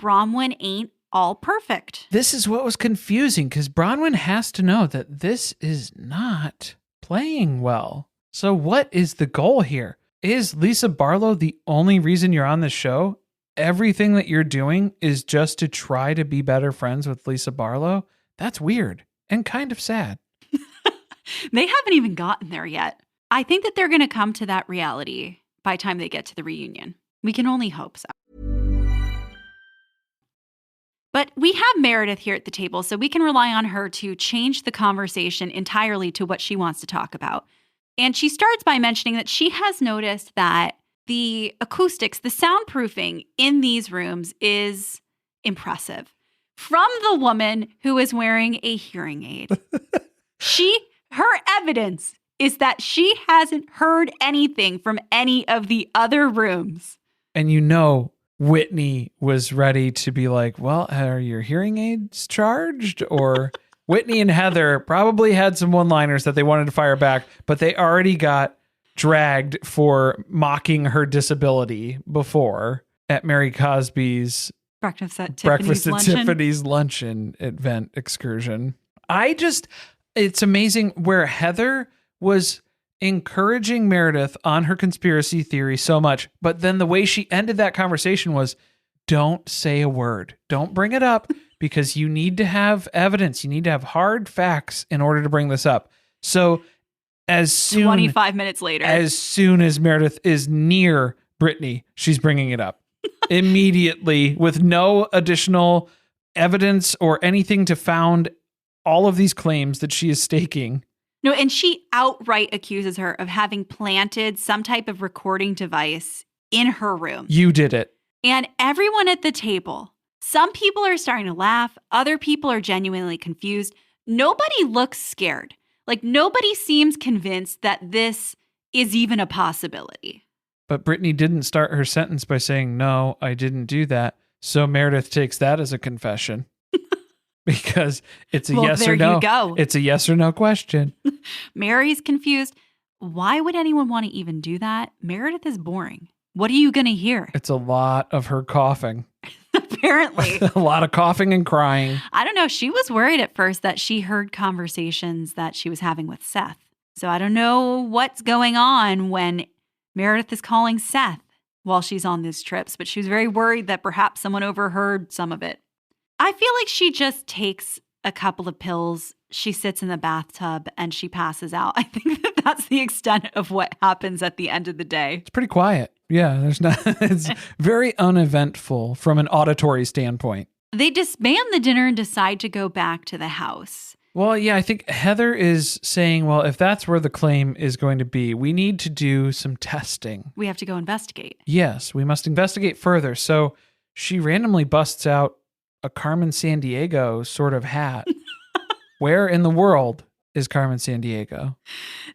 Bronwyn ain't all perfect. This is what was confusing because Bronwyn has to know that this is not playing well. So what is the goal here? Is Lisa Barlow the only reason you're on the show? Everything that you're doing is just to try to be better friends with Lisa Barlow? That's weird and kind of sad. They haven't even gotten there yet. I think that they're going to come to that reality by the time they get to the reunion. We can only hope so. But we have Meredith here at the table, so we can rely on her to change the conversation entirely to what she wants to talk about. And she starts by mentioning that she has noticed that the acoustics, the soundproofing in these rooms is impressive. From the woman who is wearing a hearing aid. Her evidence is that she hasn't heard anything from any of the other rooms. And you know, Whitney was ready to be like, well, are your hearing aids charged? Or Whitney and Heather probably had some one-liners that they wanted to fire back, but they already got dragged for mocking her disability before at Mary Cosby's Breakfast at Tiffany's luncheon event excursion. It's amazing where Heather was encouraging Meredith on her conspiracy theory so much, but then the way she ended that conversation was, don't say a word. Don't bring it up because you need to have evidence. You need to have hard facts in order to bring this up. So 25 minutes later, as soon as Meredith is near Britani, she's bringing it up immediately with no additional evidence or anything to found all of these claims that she is staking. No, and she outright accuses her of having planted some type of recording device in her room. You did it. And everyone at the table, some people are starting to laugh. Other people are genuinely confused. Nobody looks scared. Like nobody seems convinced that this is even a possibility. But Britani didn't start her sentence by saying, no, I didn't do that. So Meredith takes that as a confession. Because it's a yes or no. There you go. It's a yes or no question. Mary's confused. Why would anyone want to even do that? Meredith is boring. What are you going to hear? It's a lot of her coughing. Apparently. A lot of coughing and crying. I don't know. She was worried at first that she heard conversations that she was having with Seth. So I don't know what's going on when Meredith is calling Seth while she's on these trips, but she was very worried that perhaps someone overheard some of it. I feel like she just takes a couple of pills, she sits in the bathtub, and she passes out. I think that that's the extent of what happens at the end of the day. It's pretty quiet. Yeah, it's very uneventful from an auditory standpoint. They disband the dinner and decide to go back to the house. Well, yeah, I think Heather is saying, well, if that's where the claim is going to be, we need to do some testing. We have to go investigate. Yes, we must investigate further. So she randomly busts out a Carmen Sandiego sort of hat. Where in the world is Carmen Sandiego?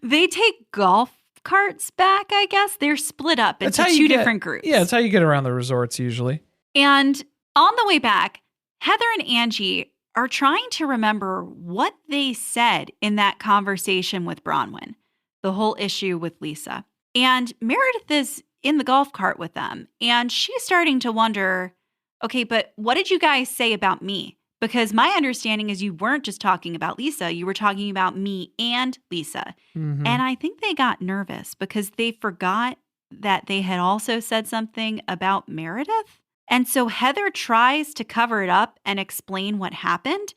They take golf carts back, I guess. They're split up into two different groups. Yeah, that's how you get around the resorts usually. And On the way back, Heather and Angie are trying to remember what they said in that conversation with Bronwyn, the whole issue with Lisa. And Meredith is in the golf cart with them, and she's starting to wonder, okay, but what did you guys say about me? Because my understanding is you weren't just talking about Lisa, you were talking about me and Lisa. Mhm. And I think they got nervous because they forgot that they had also said something about Meredith. And so Heather tries to cover it up and explain what happened,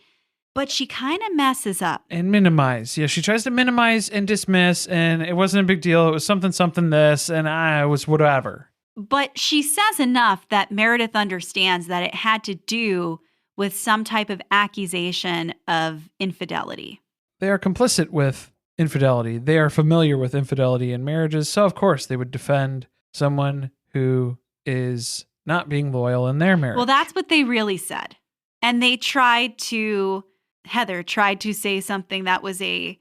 but she kind of messes up. And minimize. Yeah, she tries to minimize and dismiss, and it wasn't a big deal. It was something this, and it was whatever. But she says enough that Meredith understands that it had to do with some type of accusation of infidelity. They are complicit with infidelity. They are familiar with infidelity in marriages, so of course they would defend someone who is not being loyal in their marriage. Well, that's what they really said. And Heather tried to say something that was a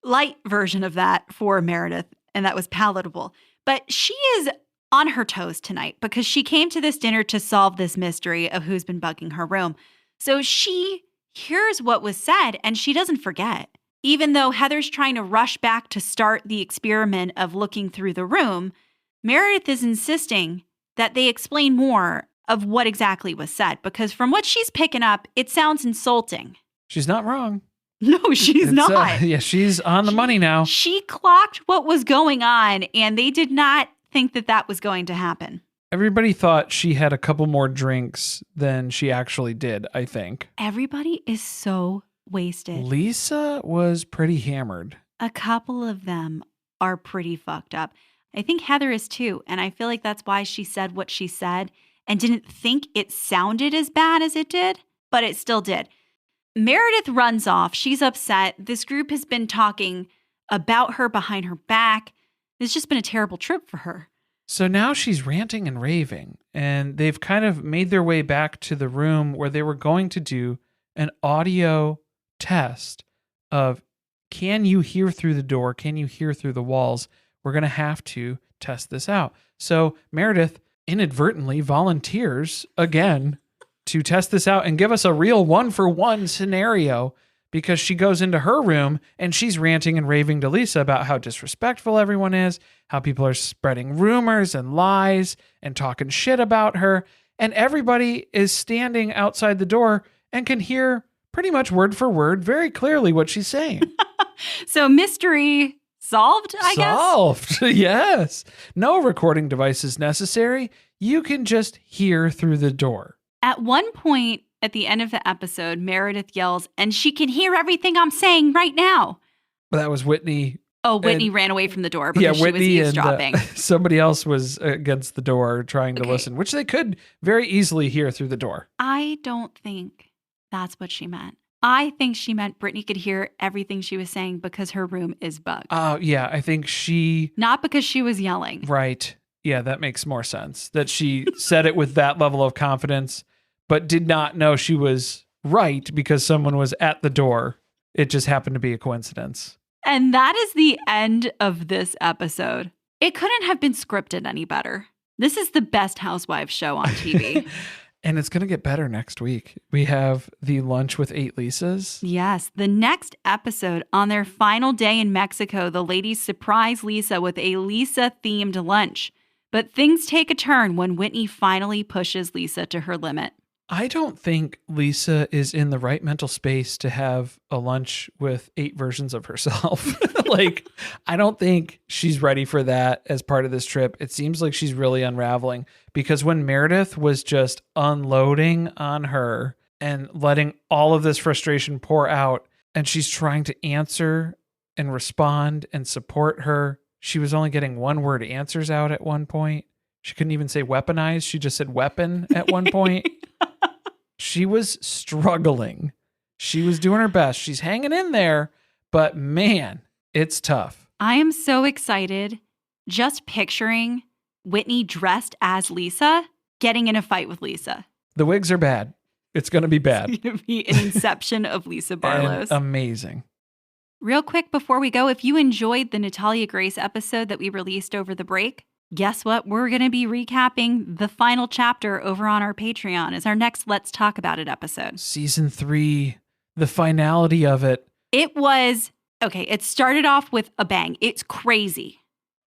light version of that for Meredith, and that was palatable. But she is on her toes tonight because she came to this dinner to solve this mystery of who's been bugging her room. So she hears what was said and she doesn't forget. Even though Heather's trying to rush back to start the experiment of looking through the room, Meredith is insisting that they explain more of what exactly was said, because from what she's picking up, it sounds insulting. She's not wrong. No, she's not. Yeah, she's on the money now. She clocked what was going on, and they did not think that that was going to happen. Everybody thought she had a couple more drinks than she actually did, I think. Everybody is so wasted. Lisa was pretty hammered. A couple of them are pretty fucked up. I think Heather is too, and I feel like that's why she said what she said and didn't think it sounded as bad as it did, but it still did. Meredith runs off. She's upset. This group has been talking about her behind her back. It's just been a terrible trip for her. So now she's ranting and raving, and they've kind of made their way back to the room where they were going to do an audio test of, can you hear through the door? Can you hear through the walls? We're going to have to test this out. So Meredith inadvertently volunteers again to test this out and give us a real 1-for-1 scenario, because she goes into her room and she's ranting and raving to Lisa about how disrespectful everyone is, how people are spreading rumors and lies and talking shit about her. And everybody is standing outside the door and can hear pretty much word for word very clearly what she's saying. So mystery solved, I guess? Solved, yes. No recording devices necessary. You can just hear through the door. At one point at the end of the episode, Meredith yells, and she can hear everything I'm saying right now. Well, that was Whitney. Oh, Whitney ran away from the door because Whitney she was eavesdropping. And somebody else was against the door trying to listen, which they could very easily hear through the door. I don't think that's what she meant. I think she meant Brittany could hear everything she was saying because her room is bugged. Oh, yeah. I think Not because she was yelling. Right. Yeah, that makes more sense. That she said it with that level of confidence, but did not know she was right because someone was at the door. It just happened to be a coincidence. And that is the end of this episode. It couldn't have been scripted any better. This is the best Housewives show on TV. And it's going to get better next week. We have the lunch with 8 Lisas. Yes. The next episode, on their final day in Mexico, the ladies surprise Lisa with a Lisa-themed lunch. But things take a turn when Whitney finally pushes Lisa to her limit. I don't think Lisa is in the right mental space to have a lunch with 8 versions of herself. I don't think she's ready for that as part of this trip. It seems like she's really unraveling, because when Meredith was just unloading on her and letting all of this frustration pour out, and she's trying to answer and respond and support her, she was only getting one-word answers out at one point. She couldn't even say weaponize. She just said weapon at one point. She was struggling. She was doing her best. She's hanging in there, but man, it's tough. I am so excited just picturing Whitney dressed as Lisa getting in a fight with Lisa. The wigs are bad. It's going to be bad. It's going to be an inception of Lisa Barlow's. Amazing. Real quick before we go, if you enjoyed the Natalia Grace episode that we released over the break, guess what? We're going to be recapping the final chapter over on our Patreon as our next Let's Talk About It episode. Season 3, the finality of it. It was, okay, it started off with a bang. It's crazy.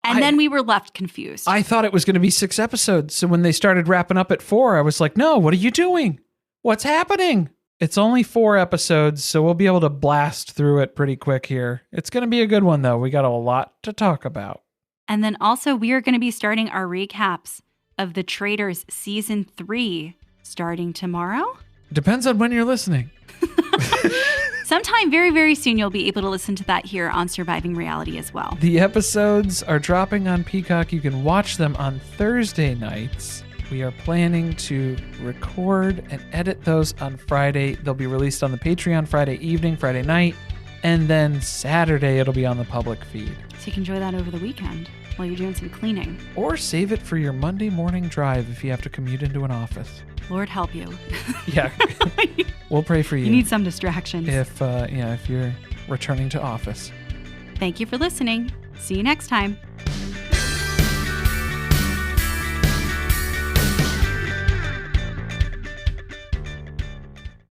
And then we were left confused. I thought it was going to be 6 episodes. So when they started wrapping up at 4, I was like, no, what are you doing? What's happening? It's only 4 episodes, so we'll be able to blast through it pretty quick here. It's going to be a good one, though. We got a lot to talk about. And then also, we are going to be starting our recaps of The Traitors Season 3 starting tomorrow. Depends on when you're listening. Sometime very, very soon, you'll be able to listen to that here on Surviving Reality as well. The episodes are dropping on Peacock. You can watch them on Thursday nights. We are planning to record and edit those on Friday. They'll be released on the Patreon Friday evening, Friday night, and then Saturday it'll be on the public feed. So you can enjoy that over the weekend while you're doing some cleaning. Or save it for your Monday morning drive if you have to commute into an office. Lord help you. Yeah. We'll pray for you. You need some distractions. If you're returning to office. Thank you for listening. See you next time.